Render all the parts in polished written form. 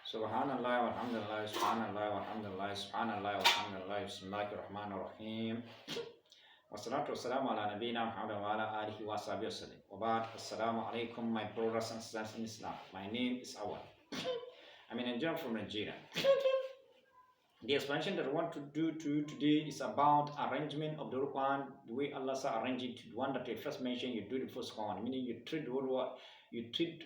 Subhanallah walhamdulillah, subhanallah walhamdulillah, subhanallah walhamdulillah, bismillahirrahmanirrahim. Wassalatu wassalamu ala nabiyyina Muhammad wa ala alihi wa sahbihi wasallam. Wa ba'd, assalamu alaikum, my brothers and sisters in Islam. My name is Awal. I'm an Indian from Nigeria. The explanation that I want to do to you today is about arrangement of the Quran, the way Allah arranged it. The one that I first mentioned, you do the first Quran, meaning you treat the word, you treat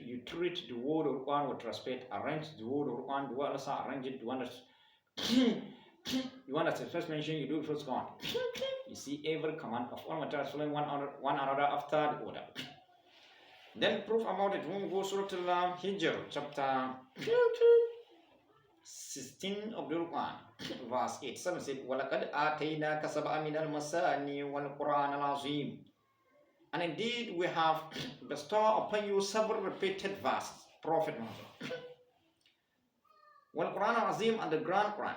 the word of Quran with respect. Arrange the word of Quran, the way Allah arranged it. The one that I first mentioned, you do the first Quran. You see every command of all matters following one another after the order. Then proof about it when we go Surah Al-Hijr, chapter 16 of the Quran, verse 8, 7 said, وَلَقَدْ آتَيْنَاكَ سَبْعًا مِنَ الْمَثَانِي وَالْقُرْآنَ الْعَظِيمِ. And indeed we have bestowed upon you several repeated verses, Prophet Muhammad. وَالْقُرْآنَ الْعَظِيمِ and the Grand Quran.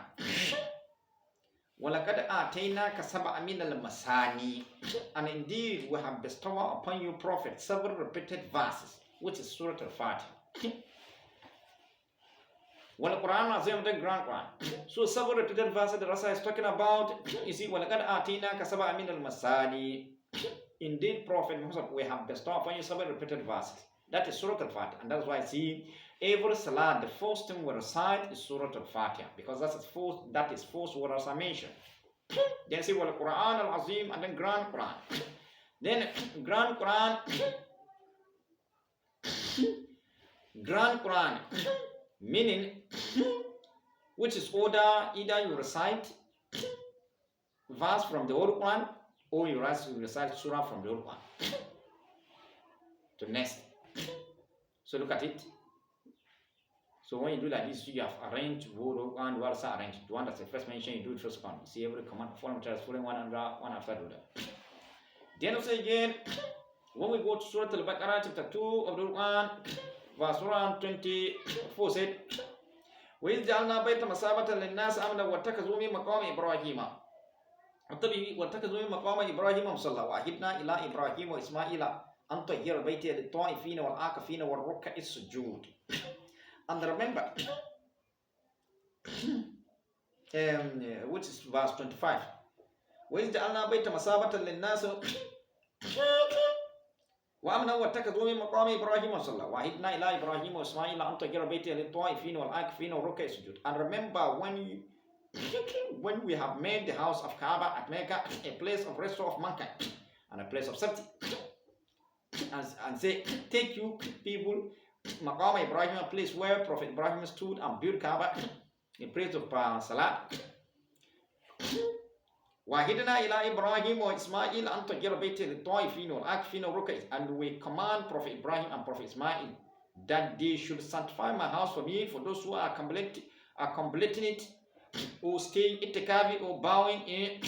وَلَقَدْ آتَيْنَاكَ سَبْعًا مِنَ الْمَثَانِي. And indeed we have bestowed upon you, Prophet, several repeated verses, which is Surah Al-Fatiha. Well, Quran Azim, the Grand Quran. So several repeated verses the Rasul is talking about. You see, وَلَقَدْ آتِينَاكَ سَبْعًا مِنَ الْمَثَانِي. Indeed, Prophet Muhammad, we have bestowed upon you several repeated verses. That is Surah Al-Fatiha. And that's why I see every salat, the first thing we recite is Surah Al-Fatiha. Because that is first what I mentioned. Then see, well, Quran Al-Azim and then Grand Quran. Then Grand Quran. Grand Quran. Meaning, which is order, either you recite verse from the Old Quran or you recite surah from the Old Quran. To next. So look at it. So when you do like this, you have arranged word of Quran, you also arranged. The one that's the first mention, you do it first Quran. You see every command, following one after the other. Then also again, when we go to Surah Al-Baqarah, chapter 2 of the Quran, verse 124 said, وَإِذْ جَعَلْنَا بَيْتَ مَثَابَةً لِلنَّاسِ آمَنًا وَاتَّخَذُوا مِن مَّقَامِ إِبْرَاهِيمَ وَاتَّخَذُوا مِن مَّقَامِ إِبْرَاهِيمَ مُصَلًّى وَعَهِدْنَا إِلَىٰ إِبْرَاهِيمَ وَإِسْمَاعِيلَ أَن طَهِّرَ بَيْتِيَ لِلطَّائِفِينَ وَالْعَاكِفِينَ وَالرُّكَّعِ السُّجُودِ. And remember, which is verse 25, وَإِذْ جَعَلْنَا بَيْتَ مَثَابَةً لِلنَّاسِ وَأَمْنًا وَاتَّخَذُوا مِن مَّقَامِ إِبْرَاهِيمَ مُصَلًّى وَعَهِدْنَا إِلَىٰ إِبْرَاهِيمَ وَإِسْمَاعِيلَ أَن طَهِّرَ بَيْتِيَ لِلطَّائِفِينَ وَالْعَاكِفِينَ وَالرُّكَّعِ السُّجُودِ. And remember when we have made the house of Kaaba at Mecca a place of rest of mankind and a place of safety, and say, take you people, Maqam Ibrahim, a place where Prophet Ibrahim stood and built Kaaba, a place of Salat. وَهِدْنَا إِلَىٰ إِبْرَاهِيمَ وَإِسْمَاعِيلَ أَن طَهِّرَ بَيْتِيَ لِلطَّائِفِينَ وَالْعَاكِفِينَ وَالرُّكَّعِ. And we command Prophet Ibrahim and Prophet Ismail that they should sanctify my house for me, for those who are completing it, or staying itikafi, or bowing in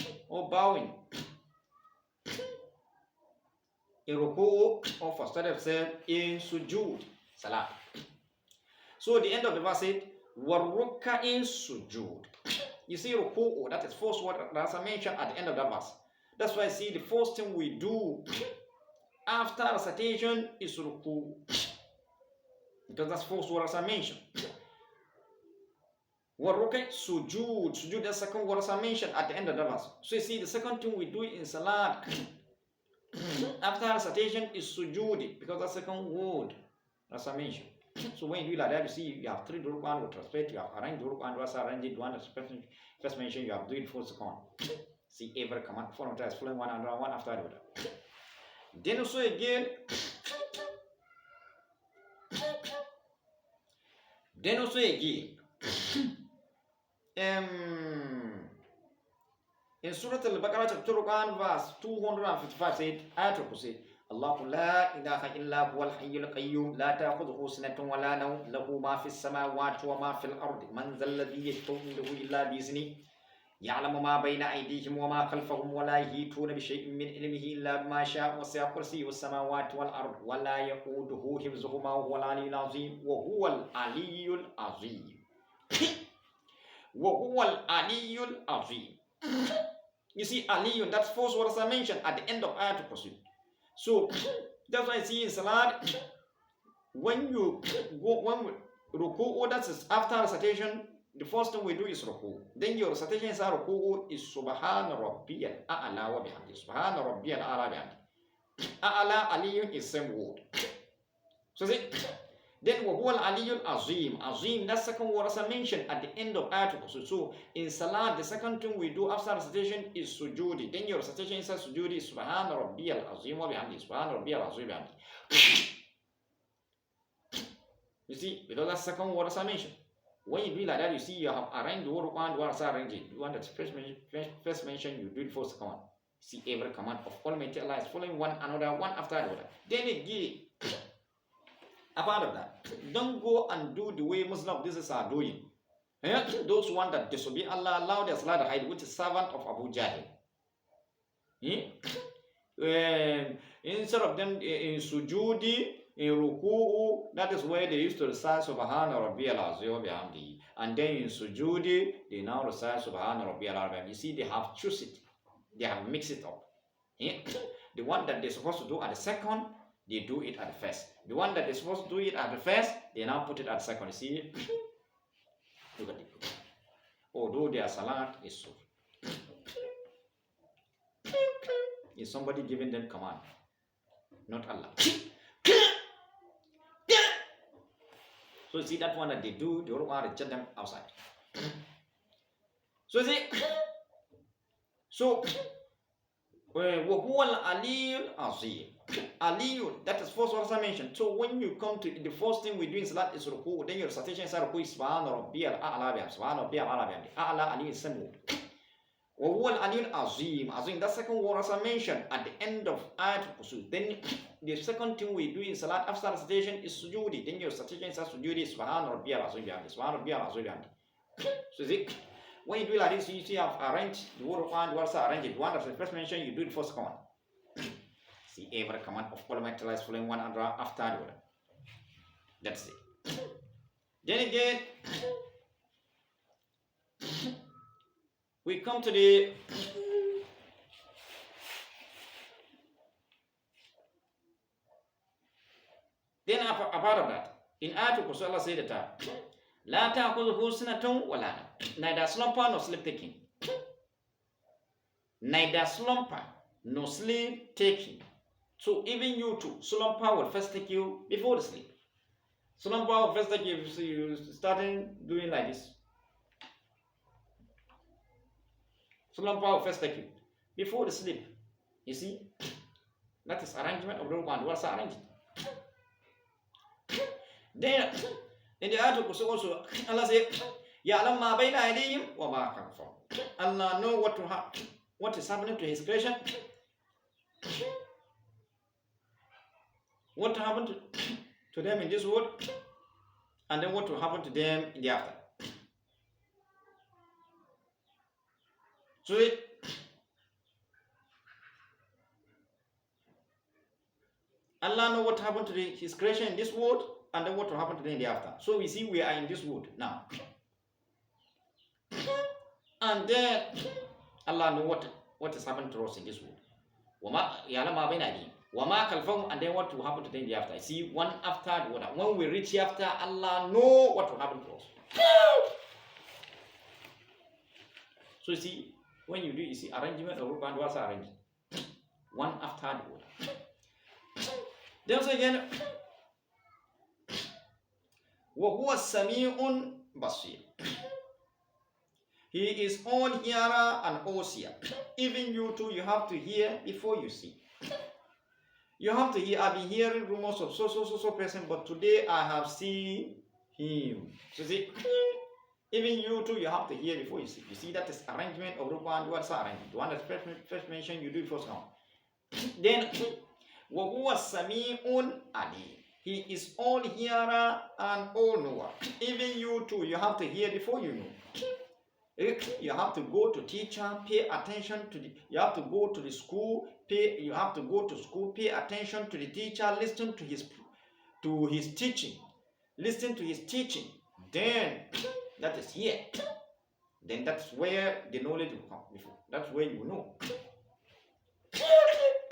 ruku, or for study of self in sujood, salat. So the end of the verse said, وَالرُّكَّعِ sujood. You see ruku, that is first word that's mentioned at the end of that verse. That's why I see the first thing we do after recitation is ruku, because that's first word that's mentioned. وَالرُّكَعِ sujood. Sujood, the second word that's mentioned at the end of the verse. So you see the second thing we do in salat after recitation is sujood, because that's the second word that's mentioned. So when you do like that, you see you have three Quran with respect, you have arranged Quran, you also arranged it one that's first mentioned, you have do it first second. See every command following one after the other. Then also again, in Surah Al-Baqarah chapter 1 verse 255 said, Ayatul Kursi, Allahu la ilaha illa huwal hayyul qayyum la ta'khudhuhu sinatun wa la nawm lahu ma fis samawati wa ma fil ardi man dhal ladhi yashfa'u indahu illa bi idhnihi ya'lamu ma bayna aydihim wa ma khalfahum wa la yuhituna bi shay'in min ilmihi illa bima sha'a wasi'a kursiyyuhu as-samawati wal ardi wa la yaquduhu hifdhuhuma wa huwal aliyyul azim wa huwal aliyyul azim wa huwal aliyyul azim. You see, Aliyun, that's first word as I mentioned at the end of Ayatul Kursi. So that's why I see in Salat, when Ruku'u, that is after recitation, the first thing we do is ruku. Then your recitation inside ruku'u is Subhana Rabbiyal A'la wa bihamdi. Subhana Rabbiyal A'la bihamdi. A'la aliyun is same word. So see, then Wahual Aliyul Azim. Azim, that second word as I mentioned at the end of article. So in Salah, the second thing we do after recitation is sujudi. Then your recitation inside sujudi is Subhana Rabbiyal Azim wa bihamdi. Subhana Rabbiyal Azim wa bihamdi. You see, because that second word as I mentioned. When you do like that, you see you have arranged the word one, one arrange it. The one that first mentioned, you do it first command. See, every command of Almighty Allah is following one another, one after the other. Then again, apart of that, don't go and do the way Muslim business are doing. Those one that disobey Allah, allow their salah to hide, which is servant of Abu Jahl. Instead of them in sujudi, in ruku'u, that is where they used to recite Subhana Rabbiyal Azim wa bihamdi. And then in sujudi, they now recite Subhana Rabbiyal Azim. You see, they have choose it. They have mixed it up. The one that they're supposed to do at the second, they do it at the first. The one that they're supposed to do it at the first, they now put it at the second. You see? Look at it. Although their salat is so. Is somebody giving them command? Not Allah. So you see that one that they do, the other one reject them outside. So you see, so Wahual Aliyul Azim. Aliyul, that is first what I mentioned. So when you come to the first thing we do in Salat is Ruku, then your recitation is Ruku is Subhana Rabbiyal A'la bihamdi. Subhana Rabbiyal A'la bihamdi. A'la Aliyul is same word. Wahual Aliyul Azim. Azim, that second word as I mentioned at the end of Ayat Qusul. Then the second thing we do in Salat after recitation is Sujudi. Then your recitation is Sujudi is Subhana Rabbiyal Azim bihamdi. Subhana Rabbiyal Azim bihamdi. So is it? When you do like this, you see I've arranged the word of one, the words are arranged. The one that's the first mention, you do the first command. See, every command of Almighty Allah is following one another after the other. That's it. Then again, we come to the then apart of that, in Ayatul Kursi Allah said that La ta'khudhuhu sinatun wa la nawm. Neither slumber nor sleep taking. Neither slumber nor sleep taking. So even you too, slumber will first take you before the sleep. Slumber will first take you if you starting doing like this. Slumber will first take you before the sleep. You see, that is arrangement of the one. What's arranged? Then in the article also Allah said, Ya'lam ma bayna aydihim wa ma khalfahum. Allah know what is happening to His creation. What happened to them in this world, and then what will happen to them in the after. So Allah know what happened to His creation in this world, and then what will happen to them in the after. So we see we are in this world now. And then Allah know what is happening to us in this world. And then what will happen to them in the after. See, one after the other. When we reach after, Allah know what will happen to us. So you see, when you do, you see arrangement of Rupan, what's arranged? One after the other. Then also again, وَهُوَ السَّمِيعٌ بَصِيرٌ. He is all hearer and all seer. Even you too, you have to hear before you see. You have to hear. I've been hearing rumors of so person, but today I have seen him. So see, even you too, you have to hear before you see. You see, that is arrangement of Rupan. What's arrangement? The one that's first mentioned, you do it first now. Then, وَهُوَ السَّمِيعٌ عَلِيمٌ. He is all hearer and all knower. Even you too, you have to hear before you know. You have to go to teacher, pay attention to you have to go to the school, you have to go to school, pay attention to the teacher, listen to his teaching. Listen to his teaching. Then that is here. Then that's where the knowledge will come before. That's where you know.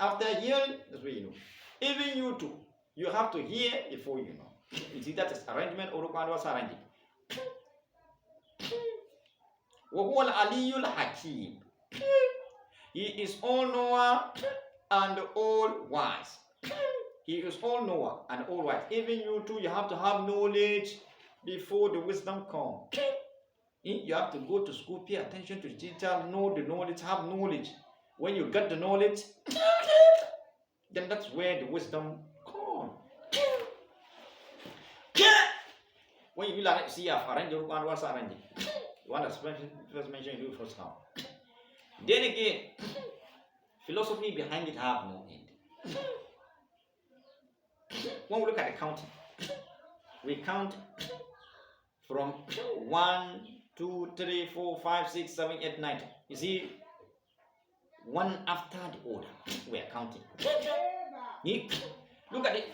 After hearing, that's where you know. Even you too, you have to hear before you know. You see, that is arrangement or was arranging. وَهُوَ الْعَلِيُّ الْحَكِيمُ. He is all knower and all wise. He is all knower and all wise. Even you too, you have to have knowledge before the wisdom comes. You have to go to school, pay attention to the teacher, know the knowledge, have knowledge. When you get the knowledge, then that's where the wisdom comes. When you learn, see, I've arranged one was arranging. One that's first mentioned you first now. Then again, philosophy behind it have no end. When we look at the counting, we count from 1, 2, 3, 4, 5, 6, 7, 8, 9. You see, one after the other, we are counting. Look at it.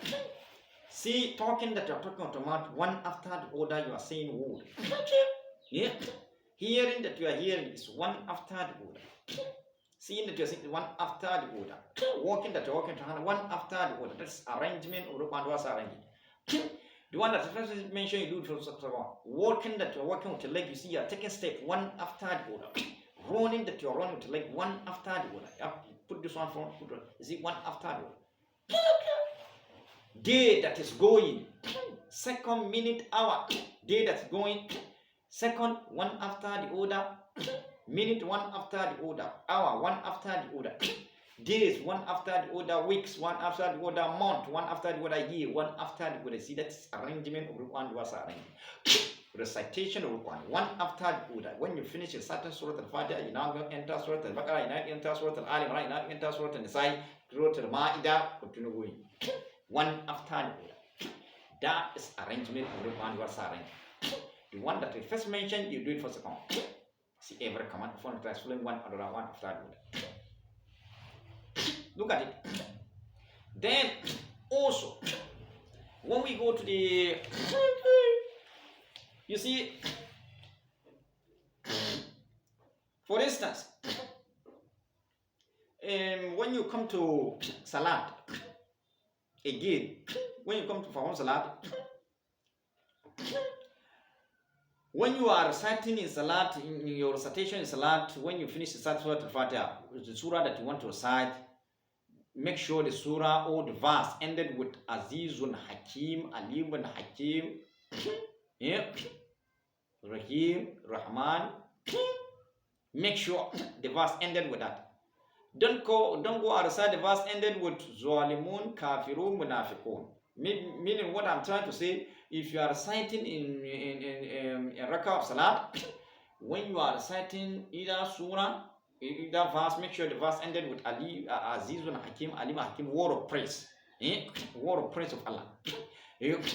See, talking that you're talking about one after the other, you are saying word. Yeah. Hearing that you are hearing is one after the other. Seeing that you are seeing one after the other. Walking that you're walking one after the other. That's arrangement of the one was arranging. The one that first mentioned you do it for walking that you're walking with your leg, you see you're taking step one after the other. Running that you're running with your leg one after the other. You have to put this one front, put it. You see one after the other. Day that is going, second, minute, hour. Day that's going, second, one after the other. Minute, one after the other. Hour, one after the other. Days, one after the other. Weeks, one after the other. Month, one after the other. Year, one after the other. See, that's arrangement of the one was arranged. Recitation of one after the other. When you finish reciting Surah Al-Fatiha, you now enter Surah Al-Baqarah, you now enter Surah Al-Ali, you now enter Surah Al-Nisai, Surah Al-Ma'idah, continue going. One after the other. That is arrangement of the one was arranged. The one that we first mentioned, you do it for a second. See, every command for transferring one other one after the other. Look at it. Then also, when we go to the, you see, for instance, when you come to Salat, again, when you come to perform Salat, when you are reciting in Salat, in your recitation in Salat, when you finish the Surah Al-Fatiha, the surah that you want to recite, make sure the surah or the verse ended with Azizun Hakim, Alimun Hakim, yeah, Rahim, Rahman. Make sure the verse ended with that. Don't go and recite the verse ended with Zalimun, Kafirun, Munafiqun. Meaning what I'm trying to say, if you are reciting in Rakah of Salat, when you are reciting either surah, either verse, make sure the verse ended with Ali, Azizun Hakim, Alim Hakim, word of praise. Word of praise of Allah.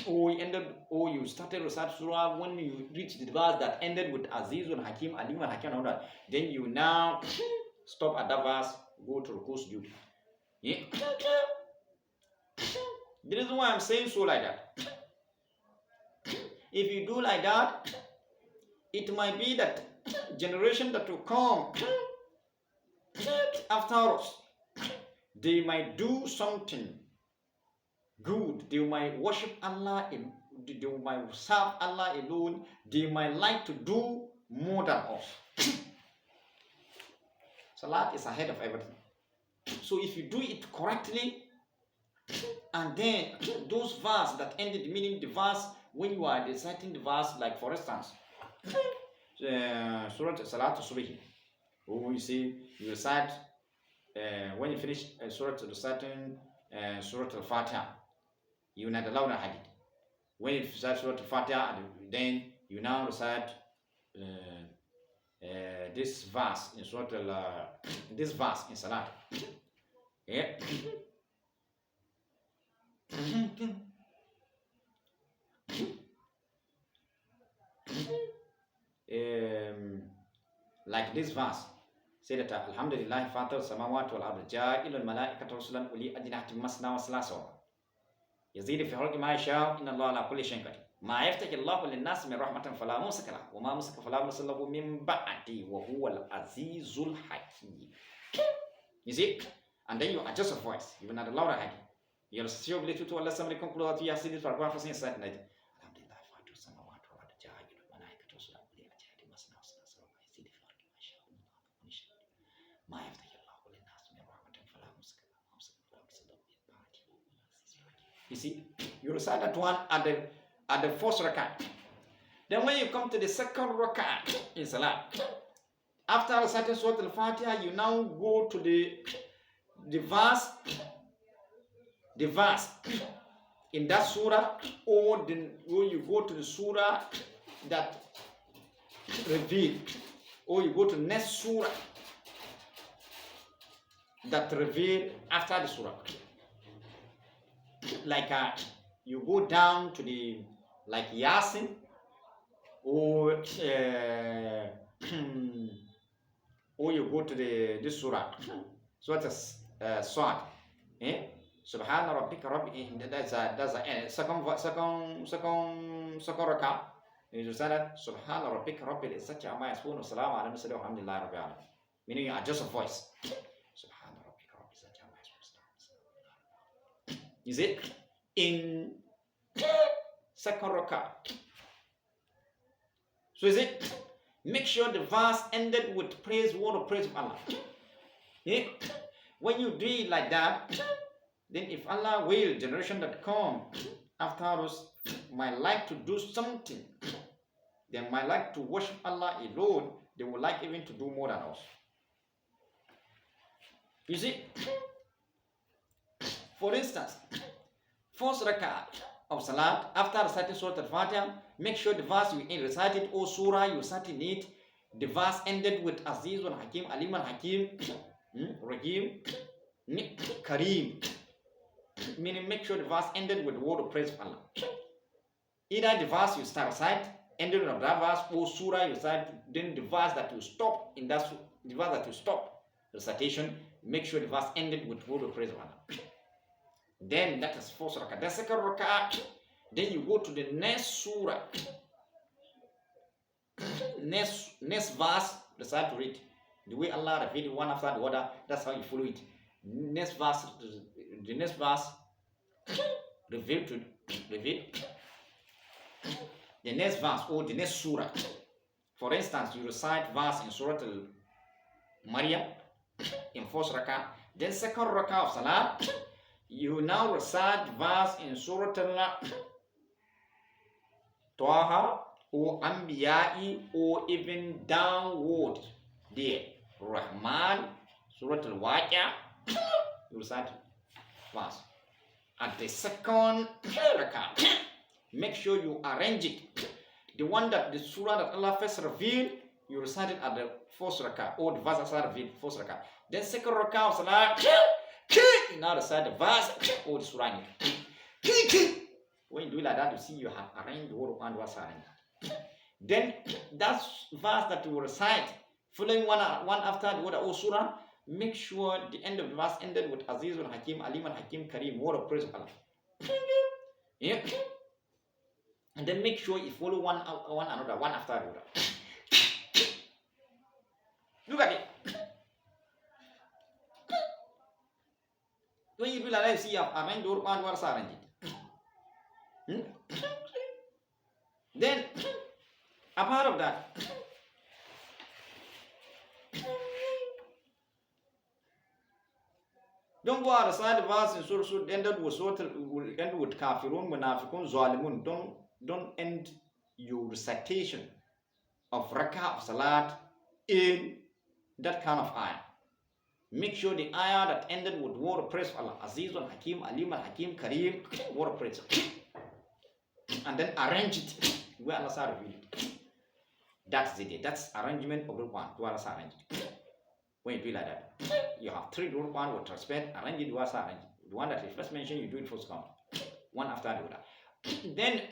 Or you started recite surah, when you reach the verse that ended with Azizun Hakim, Alim Hakim, and all that, then you now stop at that verse, go to Ruku Sujud. The reason why I'm saying so like that, if you do like that, it might be that generation that will come after us, they might do something good. They might worship Allah, they might serve Allah alone. They might like to do more than us. Salat is ahead of everything. So if you do it correctly, and then those verses that ended, meaning the verse when you are reciting the verse, like for instance, Surah Salat Subhi, you see, you recite, when you finish Surah reciting Surah Al-Fatiha, you not allowed a hadith. When you recite Surah Al-Fatiha, then you now recite this verse in Surah this verse in Salat. Yeah. Like this verse, say that Alhamdulillah Fatir Samawat wal Ard Ja'ilul Malaikata Rusulan Uli Ajnahatin Masna wa Salasa Yazid fi khalqi ma yasha inna Allah ala kulli shay'in qadir. Ma yaftahi Allahu lin-nas min rahmatin fala mumsika lahu wa ma mumsika fala mursila lahu min ba'di wa huwa al-azizul hakim. You see? And then you adjust your voice. You will not allow that. يرسيو بلي توتو الله سمري كون كلوات يا سيدي فرقوا فسين سات نايت الحمد لله فاتو السماوات والارض جاهل الملائكه رسلا اولي اجنحه مثنى وثلاث ورباع يزيد في الارض ما شاء الله ونشاء ما يفتح الله للناس من رحمه فلا ممسك لها ولا مرسل له من بعده. You see, you recite that one at the first rakat. Then when you come to the second rakat in salat, after reciting Surah Al-Fatiha, you now go to the verse in that surah, or when you go to the surah that reveal, or you go to the next surah that reveal after the surah. Like you go down to the like Yasin, or or you go to this surah, Surah Swat, Subhana Rabbika Rabbi. That's a second rakah. You say that Subhana Rabbika Rabbil Izzati Amma Yasifun wa Salamun ala Mursalin walhamdulillahi Rabbil Alamin. Meaning you adjust your voice. Subhana Rabbika Rabbil Izzati Amma Yasifun. Is it in second rakah? So is it? Make sure the verse ended with praise, word of praise of Allah. When you do it like that, then if Allah will, generation that come after us might like to do something, they might like to worship Allah alone, they would like even to do more than us. You see, for instance, first rak'ah of salat, after reciting Surah Al-Fatiha, make sure the verse you recited, or surah you recited it, the verse ended with Azizun Hakim, Aliman Hakim, Rahim, Kareem. Meaning make sure the verse ended with the word of praise of Allah. Either the verse you start recite ended with that verse, or surah you recite, then the verse that you stop in that the verse that you stop recitation, make sure the verse ended with word of praise of Allah. Then that is first rakah. The second rakah, then you go to the next surah, next verse, recite to read the way Allah revealed one after the other. That's how you follow it. Next verse, the next verse reveal the next verse, or the next surah. For instance, you recite verse in Surah Al-Maryam in first rakah. Then second rakah of salat, you now recite verse in Surah Al-Taha or Anbiya'i, or even downward there, Rahman, Surah Al-Waqi'ah, you recite verse. At the second rakah, make sure you arrange it. The one that the surah that Allah first revealed, you recite it at the first rakah, or the verse that revealed first rakah. Then second rakah of salat, you now recite the verse or the surah. When you do like that, you see you have arranged the word of God was arranged. Then that verse that you will recite, following one after the other, or surah, make sure the end of the verse ended with Azizul Hakim, Aliman Hakim, Kareem, word of praise of Allah. Yeah. And then make sure you follow one another, one after the other. Look at it. When you do like that, you see you have arranged the word of God was arranged. Then, apart of that, don't go outside the verse in Surah ended with Kafirun, Munafiqun, Zalimun. Don't end your recitation of rak'ah of salat in that kind of ayah. Make sure the ayah that ended with word of praise of Allah, Azizun Hakim, Aliman Hakim, Kareem, word of praise, and then arrange it where Allah revealed it. That's the day. That's arrangement of group one. Where Allah arranged it. When you do like that, you have three group one with respect, arrange it, where Allah arranged it. The one that is first mentioned, you do it first count, one after the other. Then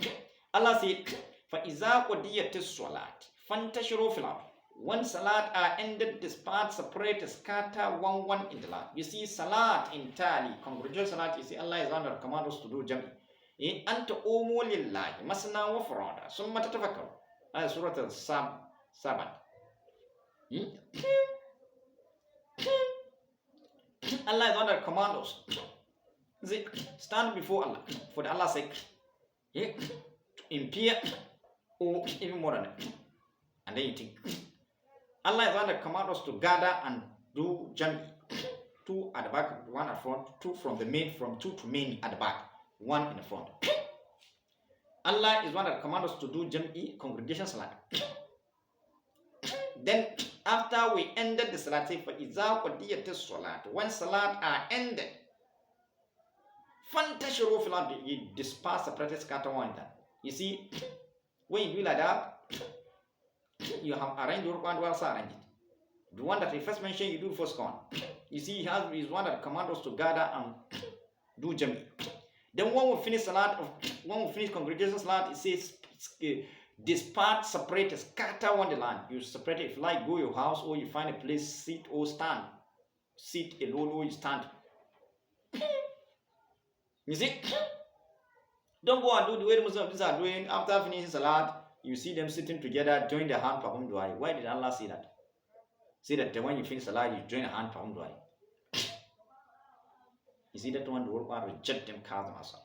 Allah said, فَإِذَا قُضِيَتِ الصَّلَاةِ فَانْتَشِرُوا فِي الْأَرْضِ. When salat are ended, disparate, separate, scatter one in the land. You see, salat entirely, congregation salat, you see, Allah is under command us to do jami. أَنْتَ أُومُوا لِلَّهِ مَثْنَى وَفُرَادَى ثُمَّ تَتَفَكَّرُوا. That is Surah Al-Sabat. Allah is under command us. See, stand before Allah for the Allah's sake, to impede or even more than that. And then you think Allah is going to command us to gather and do jami. 2 at the back, 1 at front, 2 from the main, from 2 to main at the back, 1 in the front. Allah is one that commands us to do jami, congregation salat. Then after we ended the salat, say for iza qadiyat salat, when salat are ended, fantashiru fil ardi, you disperse, separate, scatter one time. You see, when you do like that, you have arranged your Quran, well arranged it. The one that we first mentioned, you do first one. You see, he is one that commands us to gather and do jami. Then when we finish salat, when we finish congregation salat, it says disperse, separate, scatter on the land. You separate it. If you like, go your house, or you find a place, sit or stand. Sit alone or you stand. You see? Don't go and do the way the Muslims are doing. After finishing salat, you see them sitting together, join their hand, perform dua. Why did Allah say that? Say that when you finish salat, you join a hand, perform dua. You see that one, the world will reject them, cast them aside.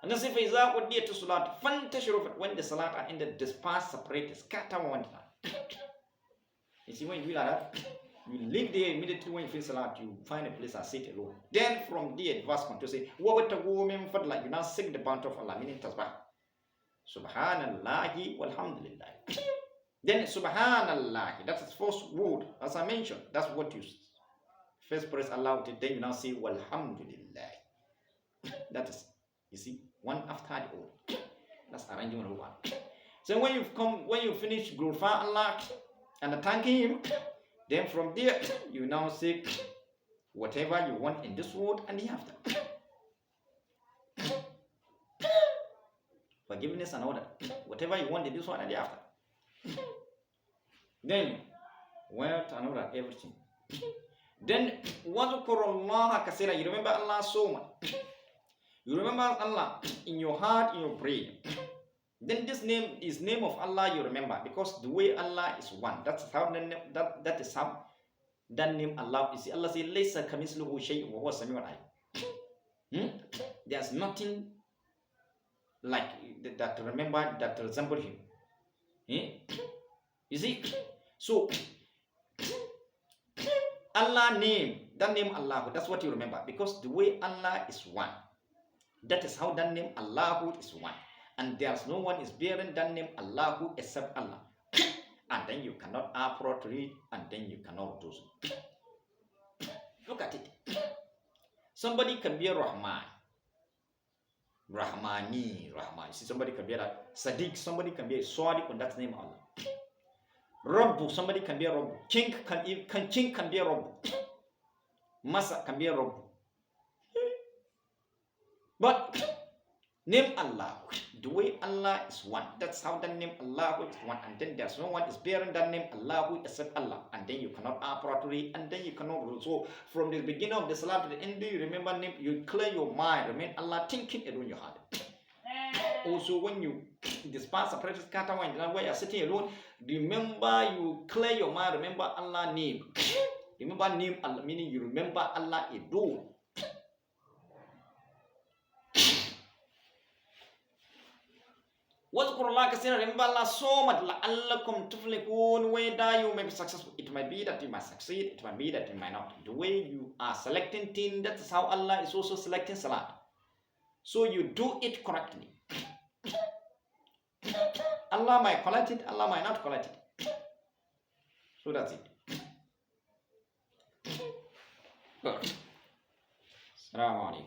And then say, for example, near to salat, when the salat are ended, disperse, separate, scatter one time. You see, when you do like that, you leave there immediately when you finish salat, you find a place and sit alone. Then from there, the verse continues to say, what would woman for like you now sing the bounty of Allah, meaning tasbah. Subhanallahi walhamdulillah. Then subhanallah, that's the first word, as I mentioned, that's what you first praise Allah, then you now say walhamdulillah. That is, you see, one after the other. That's arranging number 1. So when you finish glorify Allah and thanking Him, then from there you now say whatever you want in this world and the after. Forgiveness and order. Whatever you want in this one and the after. Then wealth and order, everything. Then Allah kasira, you remember Allah so much. You remember Allah in your heart, in your prayer. Then this name is name of Allah you remember, because the way Allah is one. That's how that is how that name Allah. You see, Allah says, "Laysa kamisluhu shay'un wa huwa samiul alim." There's nothing like that resemble Him. You see, so Allah name, that name Allah, that's what you remember, because the way Allah is one, that is how that name Allah is one, and there's no one is bearing that name Allah except Allah. And then you cannot appropriate, and then you cannot do so. Look at it. Somebody can be Rahman, Rahmani, Rahman. You see, somebody can be that Sadiq, somebody can be a Swadiq, and that's name Allah. Rabbu, somebody can be a Rabbu. King can be a Rabbu. Masa can be a Rabbu. But name Allah, the way Allah is one, that's how the name Allah is one, and then there's no one is bearing that name Allah except Allah, and then you cannot appropriate, and then you cannot rule. So from the beginning of the salah to the end, you remember name, you clear your mind, remain Allah thinking alone in your heart. Also, when you disperse a precious scatter one, where you're sitting alone, remember you clear your mind, remember Allah name. Remember name Allah, meaning you remember Allah alone. Allah remember Allah so much, la'allakum tuflihun, whether you may be successful. It might be that you might succeed, it might be that you might not. The way you are selecting things, that's how Allah is also selecting salat. So you do it correctly. Allah might collect it, Allah might not collect it. So that's it. Assalamu alaikum.